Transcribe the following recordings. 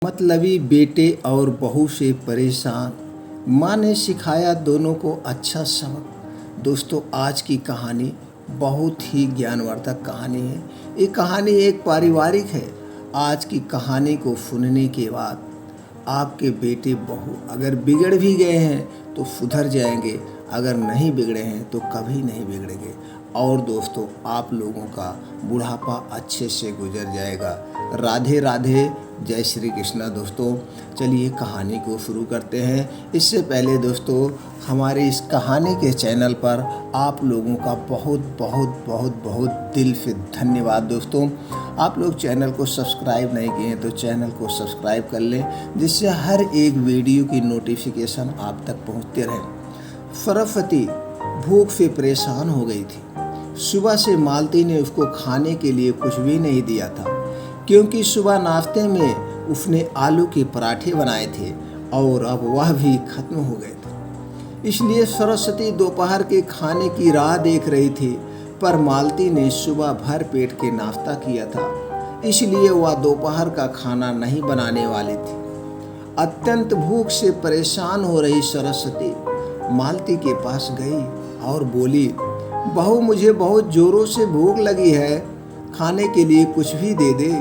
मतलबी बेटे और बहू से परेशान, माँ ने सिखाया दोनों को अच्छा सबक। दोस्तों, आज की कहानी बहुत ही ज्ञानवर्धक कहानी है। ये कहानी एक पारिवारिक है। आज की कहानी को सुनने के बाद आपके बेटे बहू अगर बिगड़ भी गए हैं तो सुधर जाएंगे, अगर नहीं बिगड़े हैं तो कभी नहीं बिगड़ेंगे। और दोस्तों, आप लोगों का बुढ़ापा अच्छे से गुजर जाएगा। राधे राधे, जय श्री कृष्णा। दोस्तों, चलिए कहानी को शुरू करते हैं। इससे पहले दोस्तों, हमारे इस कहानी के चैनल पर आप लोगों का बहुत बहुत बहुत बहुत दिल से धन्यवाद। दोस्तों, आप लोग चैनल को सब्सक्राइब नहीं किए हैं तो चैनल को सब्सक्राइब कर लें, जिससे हर एक वीडियो की नोटिफिकेशन आप तक पहुंचते रहे। सरस्वती भूख से परेशान हो गई थी। सुबह से मालती ने उसको खाने के लिए कुछ भी नहीं दिया था, क्योंकि सुबह नाश्ते में उसने आलू के पराठे बनाए थे और अब वह भी खत्म हो गए थे। इसलिए सरस्वती दोपहर के खाने की राह देख रही थी, पर मालती ने सुबह भर पेट के नाश्ता किया था, इसलिए वह दोपहर का खाना नहीं बनाने वाली थी। अत्यंत भूख से परेशान हो रही सरस्वती मालती के पास गई और बोली, बहू, मुझे बहुत जोरों से भूख लगी है, खाने के लिए कुछ भी दे दे।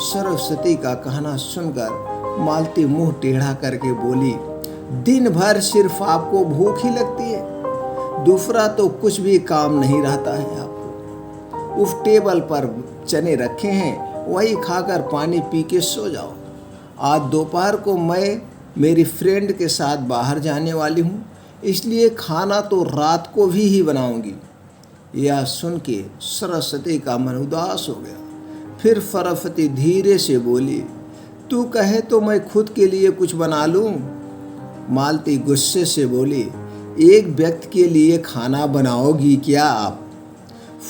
सरस्वती का कहना सुनकर मालती मुंह टेढ़ा करके बोली, दिन भर सिर्फ आपको भूख ही लगती है, दूसरा तो कुछ भी काम नहीं रहता है आपको। उस टेबल पर चने रखे हैं, वही खाकर पानी पी के सो जाओ। आज दोपहर को मैं मेरी फ्रेंड के साथ बाहर जाने वाली हूँ, इसलिए खाना तो रात को भी ही बनाऊंगी। यह सुन के सरस्वती का मन उदास हो गया। फिर सरस्वती धीरे से बोली, तू कहे तो मैं खुद के लिए कुछ बना लूं। मालती गुस्से से बोली, एक व्यक्ति के लिए खाना बनाओगी क्या आप?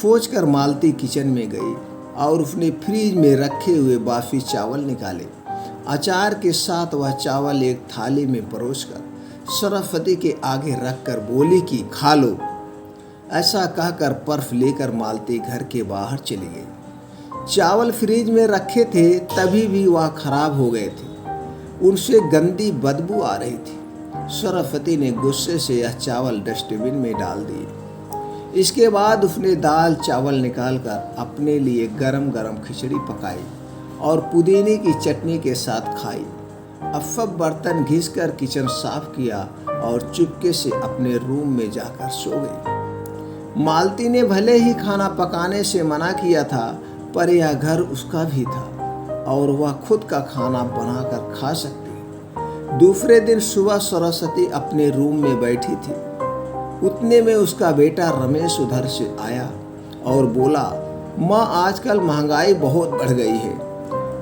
सोचकर मालती किचन में गई और उसने फ्रिज में रखे हुए बासी चावल निकाले। अचार के साथ वह चावल एक थाली में परोसकर सरस्वती के आगे रखकर बोली कि खा लो। ऐसा कहकर पर्स लेकर मालती घर के बाहर चली गई। चावल फ्रिज में रखे थे तभी भी वह खराब हो गए थे, उनसे गंदी बदबू आ रही थी। सरस्वती ने गुस्से से यह चावल डस्टबिन में डाल दिए। इसके बाद उसने दाल चावल निकालकर अपने लिए गरम गरम खिचड़ी पकाई और पुदीने की चटनी के साथ खाई। अब सब बर्तन घिसकर किचन साफ किया और चुपके से अपने रूम में जाकर सो गई। मालती ने भले ही खाना पकाने से मना किया था, पर यह घर उसका भी था और वह खुद का खाना बनाकर खा सकती। दूसरे दिन सुबह सरस्वती अपने रूम में बैठी थी। उतने में उसका बेटा रमेश उधर से आया और बोला, माँ, आजकल महंगाई बहुत बढ़ गई है,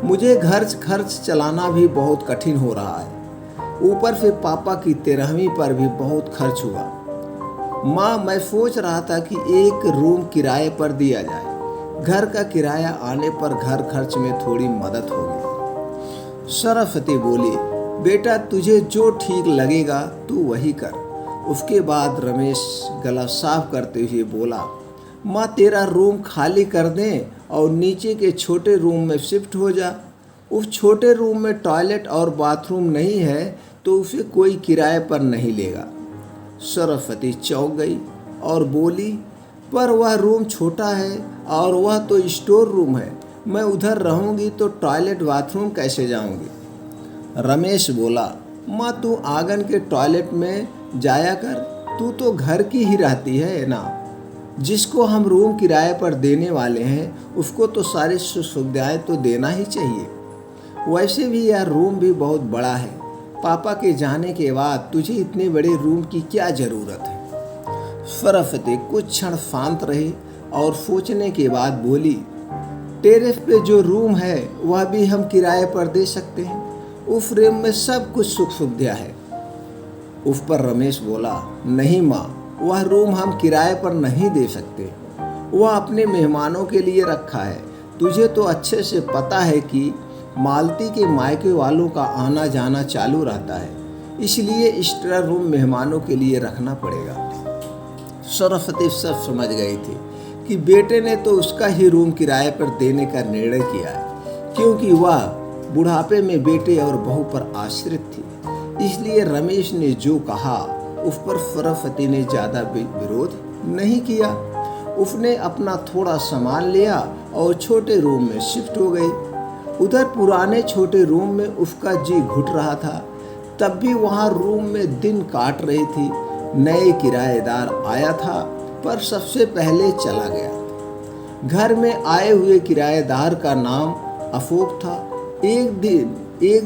मुझे घर खर्च चलाना भी बहुत कठिन हो रहा है। ऊपर से पापा की 13वीं पर भी बहुत खर्च हुआ। माँ, मैं सोच रहा था कि एक रूम किराए पर दिया जाए, घर का किराया आने पर घर खर्च में थोड़ी मदद होगी। सरस्वती बोली, बेटा, तुझे जो ठीक लगेगा तू वही कर। उसके बाद रमेश गला साफ करते हुए बोला, माँ, तेरा रूम खाली कर दें और नीचे के छोटे रूम में शिफ्ट हो जा। उस छोटे रूम में टॉयलेट और बाथरूम नहीं है तो उसे कोई किराए पर नहीं लेगा। सरस्वती चौंक गई और बोली, पर वह रूम छोटा है और वह तो स्टोर रूम है, मैं उधर रहूंगी तो टॉयलेट बाथरूम कैसे जाऊंगी? रमेश बोला, माँ, तू आंगन के टॉयलेट में जाया कर, तू तो घर की ही रहती है ना। जिसको हम रूम किराए पर देने वाले हैं उसको तो सारी सुविधाएं तो देना ही चाहिए। वैसे भी यह रूम भी बहुत बड़ा है, पापा के जाने के बाद तुझे इतने बड़े रूम की क्या ज़रूरत है? सरस्वती कुछ क्षण शांत रही और सोचने के बाद बोली, टेरेस पे जो रूम है वह भी हम किराए पर दे सकते हैं, उस रूम में सब कुछ सुख सुविधा है। उस पर रमेश बोला, नहीं माँ, वह रूम हम किराए पर नहीं दे सकते, वह अपने मेहमानों के लिए रखा है। तुझे तो अच्छे से पता है कि मालती के मायके वालों का आना जाना चालू रहता है, इसलिए एक्स्ट्रा रूम मेहमानों के लिए रखना पड़ेगा। सरस्वती सब समझ गई थी कि बेटे ने तो उसका ही रूम किराए पर देने का निर्णय किया है, क्योंकि वह बुढ़ापे में बेटे और बहू पर आश्रित थी, इसलिए रमेश ने जो कहा उस पर सरस्वती ने ज़्यादा विरोध नहीं किया। उसने अपना थोड़ा सामान लिया और छोटे रूम में शिफ्ट हो गई। उधर पुराने छोटे रूम में उसका जी घुट रहा था, तब भी वहाँ रूम में दिन काट रही थी। नए किराएदार आया था पर सबसे पहले चला गया। घर में आए हुए किराएदार का नाम अशोक था। एक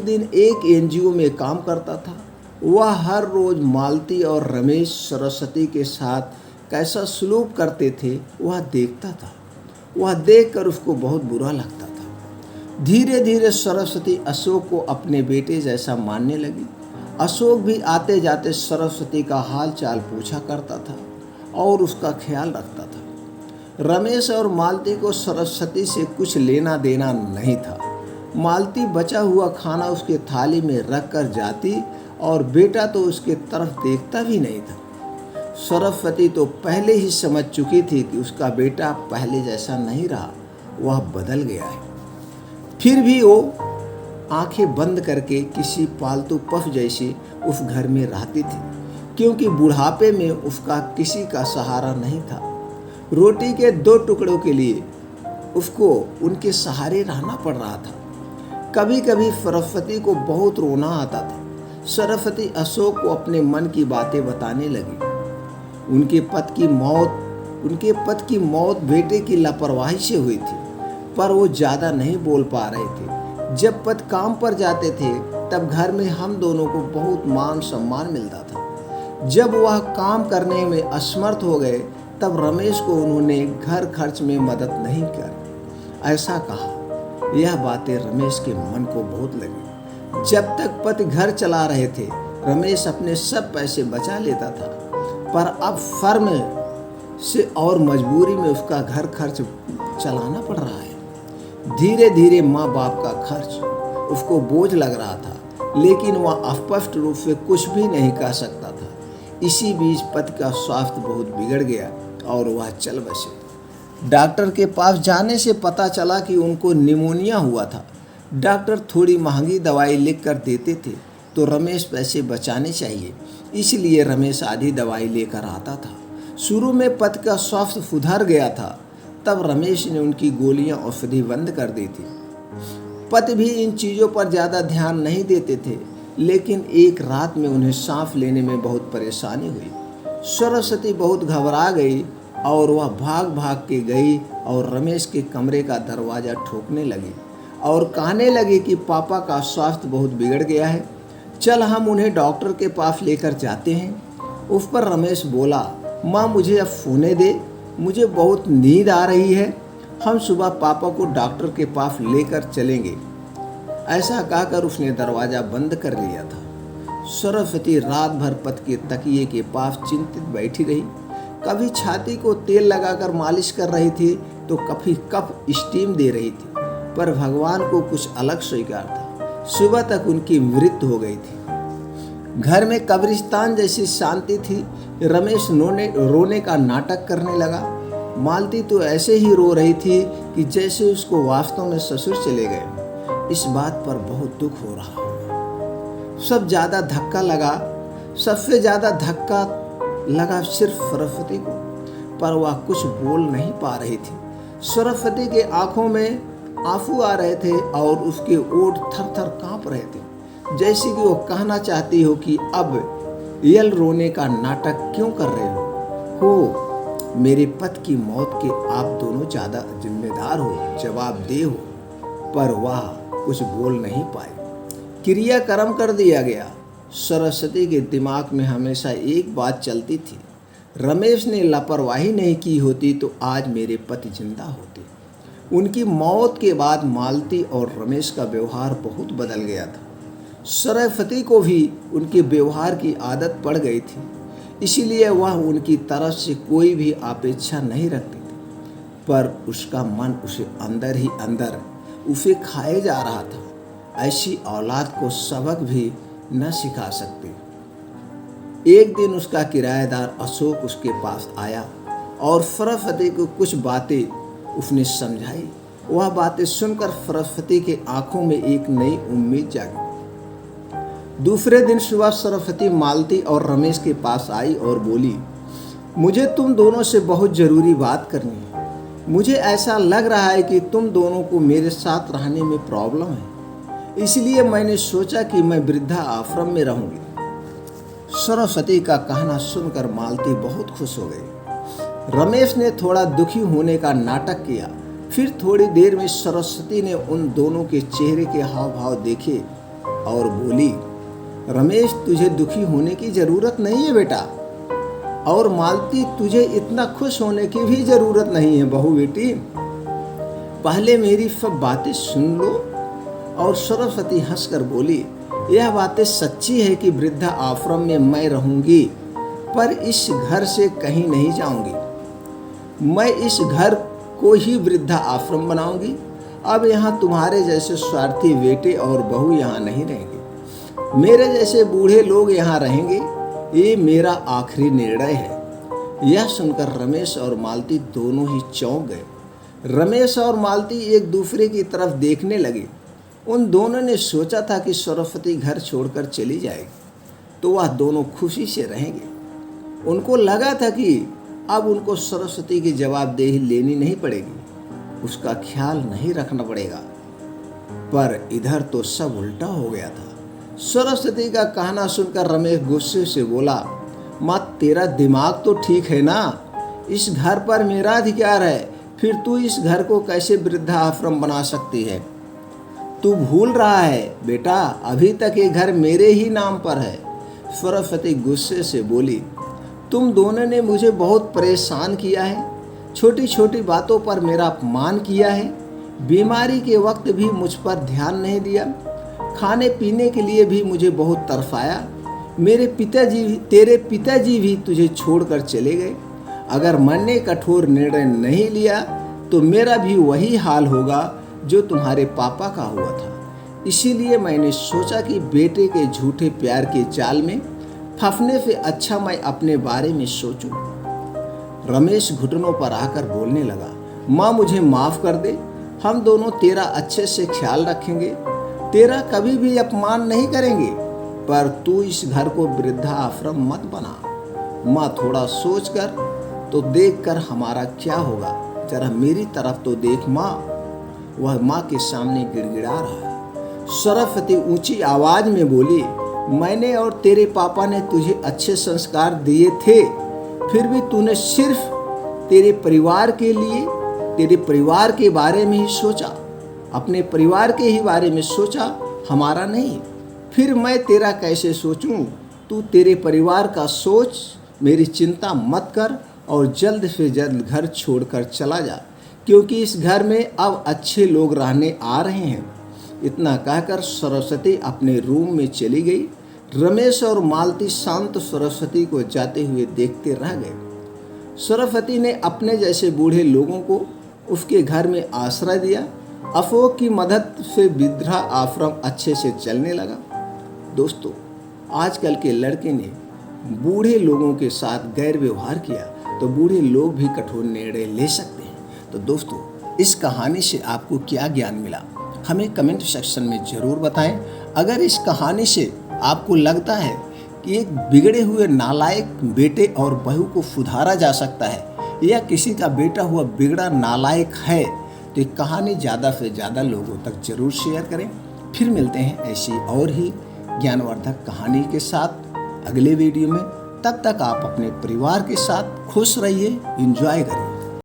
दिन एक एनजीओ में काम करता था। वह हर रोज मालती और रमेश सरस्वती के साथ कैसा सलूक करते थे वह देखता था। वह देखकर उसको बहुत बुरा लगता था। धीरे धीरे सरस्वती अशोक को अपने बेटे जैसा मानने लगी। अशोक भी आते जाते सरस्वती का हाल चाल पूछा करता था और उसका ख्याल रखता था। रमेश और मालती को सरस्वती से कुछ लेना देना नहीं था। मालती बचा हुआ खाना उसके थाली में रख कर जाती और बेटा तो उसके तरफ देखता भी नहीं था। सरस्वती तो पहले ही समझ चुकी थी कि उसका बेटा पहले जैसा नहीं रहा, वह बदल गया है। फिर भी वो आंखें बंद करके किसी पालतू पशु जैसी उस घर में रहती थी, क्योंकि बुढ़ापे में उसका किसी का सहारा नहीं था। रोटी के 2 टुकड़ों के लिए उसको उनके सहारे रहना पड़ रहा था। कभी कभी सरस्वती को बहुत रोना आता था। सरस्वती अशोक को अपने मन की बातें बताने लगी। उनके पति की मौत बेटे की लापरवाही से हुई थी, पर वो ज़्यादा नहीं बोल पा रहे थे। जब पति काम पर जाते थे तब घर में हम दोनों को बहुत मान सम्मान मिलता था। जब वह काम करने में असमर्थ हो गए तब रमेश को उन्होंने घर खर्च में मदद नहीं कर ऐसा कहा। यह बातें रमेश के मन को बहुत लगी। जब तक पति घर चला रहे थे रमेश अपने सब पैसे बचा लेता था, पर अब फर्म से और मजबूरी में उसका घर खर्च चलाना पड़ रहा है। धीरे धीरे माँ बाप का खर्च उसको बोझ लग रहा था, लेकिन वह अस्पष्ट रूप से कुछ भी नहीं कह सकता था। इसी बीच पति का स्वास्थ्य बहुत बिगड़ गया और वह चल बसे। डॉक्टर के पास जाने से पता चला कि उनको निमोनिया हुआ था। डॉक्टर थोड़ी महंगी दवाई लिख कर देते थे तो रमेश पैसे बचाने चाहिए, इसलिए रमेश आधी दवाई लेकर आता था। शुरू में पति का स्वास्थ्य सुधर गया था, तब रमेश ने उनकी गोलियां औषधि बंद कर दी थी। पति भी इन चीज़ों पर ज़्यादा ध्यान नहीं देते थे, लेकिन एक रात में उन्हें सांस लेने में बहुत परेशानी हुई। सरस्वती बहुत घबरा गई और वह भाग भाग के गई और रमेश के कमरे का दरवाज़ा ठोकने लगी और कहने लगी कि पापा का स्वास्थ्य बहुत बिगड़ गया है, चल हम उन्हें डॉक्टर के पास लेकर जाते हैं। उस पर रमेश बोला, माँ मुझे अब सोने दे, मुझे बहुत नींद आ रही है, हम सुबह पापा को डॉक्टर के पास लेकर चलेंगे। ऐसा कहकर उसने दरवाज़ा बंद कर लिया था। सरस्वती रात भर पति के तकिए के पास चिंतित बैठी रही। कभी छाती को तेल लगाकर मालिश कर रही थी तो कभी कप स्टीम दे रही थी, पर भगवान को कुछ अलग स्वीकार था। सुबह तक उनकी मृत्यु हो गई थी। घर में कब्रिस्तान जैसी शांति थी। रमेश रोने का नाटक करने लगा। मालती तो ऐसे ही रो रही थी कि जैसे उसको वास्तव में ससुर चले गए। इस बात पर बहुत दुख हो रहा होगा। सबसे ज़्यादा धक्का लगा सिर्फ सरस्वती को, पर वह कुछ बोल नहीं पा रही थी। सरस्वती के आंखों में आंसू आ रहे थे और उसके ओठ थर थर कांप रहे थे, जैसे कि वो कहना चाहती हो कि अब यल रोने का नाटक क्यों कर रहे हो। मेरे पति की मौत के आप दोनों ज़्यादा जिम्मेदार हो, जवाबदेह हो। पर वह कुछ बोल नहीं पाए। क्रियाक्रम कर दिया गया। सरस्वती के दिमाग में हमेशा एक बात चलती थी, रमेश ने लापरवाही नहीं की होती तो आज मेरे पति जिंदा होते। उनकी मौत के बाद मालती और रमेश का व्यवहार बहुत बदल गया था। सरस्वती को भी उनके व्यवहार की आदत पड़ गई थी, इसीलिए वह उनकी तरफ से कोई भी अपेक्षा नहीं रखती थी, पर उसका मन उसे अंदर ही अंदर उसे खाए जा रहा था। ऐसी औलाद को सबक भी न सिखा सकते। एक दिन उसका किराएदार अशोक उसके पास आया और सरस्वती को कुछ बातें उसने समझाई। वह बातें सुनकर सरस्वती के आंखों में एक नई उम्मीद जागी। दूसरे दिन सुबह सरस्वती मालती और रमेश के पास आई और बोली, मुझे तुम दोनों से बहुत ज़रूरी बात करनी है। मुझे ऐसा लग रहा है कि तुम दोनों को मेरे साथ रहने में प्रॉब्लम है, इसलिए मैंने सोचा कि मैं वृद्धा आश्रम में रहूंगी। सरस्वती का कहना सुनकर मालती बहुत खुश हो गई। रमेश ने थोड़ा दुखी होने का नाटक किया। फिर थोड़ी देर में सरस्वती ने उन दोनों के चेहरे के हाव भाव देखे और बोली, रमेश तुझे दुखी होने की जरूरत नहीं है बेटा, और मालती तुझे इतना खुश होने की भी जरूरत नहीं है बहू बेटी। पहले मेरी सब बातें सुन लो। और सरस्वती हंसकर बोली, यह बातें सच्ची है कि वृद्धा आश्रम में मैं रहूंगी, पर इस घर से कहीं नहीं जाऊंगी। मैं इस घर को ही वृद्धा आश्रम बनाऊंगी। अब यहाँ तुम्हारे जैसे स्वार्थी बेटे और बहू यहाँ नहीं रहेंगे, मेरे जैसे बूढ़े लोग यहाँ रहेंगे। ये मेरा आखिरी निर्णय है। यह सुनकर रमेश और मालती दोनों ही चौंक गए। रमेश और मालती एक दूसरे की तरफ देखने लगे। उन दोनों ने सोचा था कि सरस्वती घर छोड़कर चली जाएगी तो वह दोनों खुशी से रहेंगे। उनको लगा था कि अब उनको सरस्वती की जवाबदेही लेनी नहीं पड़ेगी, उसका ख्याल नहीं रखना पड़ेगा। पर इधर तो सब उल्टा हो गया था। सरस्वती का कहना सुनकर रमेश गुस्से से बोला, माँ तेरा दिमाग तो ठीक है ना, इस घर पर मेरा अधिकार है, फिर तू इस घर को कैसे वृद्धा आश्रम बना सकती है? तू भूल रहा है बेटा, अभी तक ये घर मेरे ही नाम पर है। सरस्वती गुस्से से बोली, तुम दोनों ने मुझे बहुत परेशान किया है, छोटी छोटी बातों पर मेरा अपमान किया है, बीमारी के वक्त भी मुझ पर ध्यान नहीं दिया, खाने पीने के लिए भी मुझे बहुत तरसाया। तेरे पिताजी भी तुझे छोड़कर चले गए। अगर मैंने कठोर निर्णय नहीं लिया तो मेरा भी वही हाल होगा जो तुम्हारे पापा का हुआ था। इसीलिए मैंने सोचा कि बेटे के झूठे प्यार के जाल में फंसने से अच्छा मैं अपने बारे में सोचूं। रमेश घुटनों पर आकर बोलने लगा, माँ मुझे माफ़ कर दे, हम दोनों तेरा अच्छे से ख्याल रखेंगे, तेरा कभी भी अपमान नहीं करेंगे, पर तू इस घर को वृद्धा आश्रम मत बना। माँ थोड़ा सोच कर तो देख कर हमारा क्या होगा, जरा मेरी तरफ तो देख माँ। वह माँ के सामने गिड़गिड़ा रहा है। सरस्वती ऊंची आवाज में बोली, मैंने और तेरे पापा ने तुझे अच्छे संस्कार दिए थे, फिर भी तूने सिर्फ तेरे परिवार के लिए, तेरे परिवार के बारे में ही सोचा, अपने परिवार के ही बारे में सोचा, हमारा नहीं। फिर मैं तेरा कैसे सोचूं? तू तेरे परिवार का सोच, मेरी चिंता मत कर और जल्द से जल्द घर छोड़कर चला जा, क्योंकि इस घर में अब अच्छे लोग रहने आ रहे हैं। इतना कहकर सरस्वती अपने रूम में चली गई। रमेश और मालती शांत सरस्वती को जाते हुए देखते रह गए। सरस्वती ने अपने जैसे बूढ़े लोगों को उसके घर में आश्रय दिया। अशोक की मदद से वृद्धा आश्रम अच्छे से चलने लगा। दोस्तों, आजकल के लड़के ने बूढ़े लोगों के साथ गैर व्यवहार किया तो बूढ़े लोग भी कठोर निर्णय ले सकते हैं। तो दोस्तों, इस कहानी से आपको क्या ज्ञान मिला, हमें कमेंट सेक्शन में ज़रूर बताएं। अगर इस कहानी से आपको लगता है कि एक बिगड़े हुए नालायक बेटे और बहू को सुधारा जा सकता है, या किसी का बेटा हुआ बिगड़ा नालायक है, तो ये कहानी ज़्यादा से ज़्यादा लोगों तक जरूर शेयर करें। फिर मिलते हैं ऐसी और ही ज्ञानवर्धक कहानी के साथ अगले वीडियो में। तब तक आप अपने परिवार के साथ खुश रहिए, एंजॉय करिए।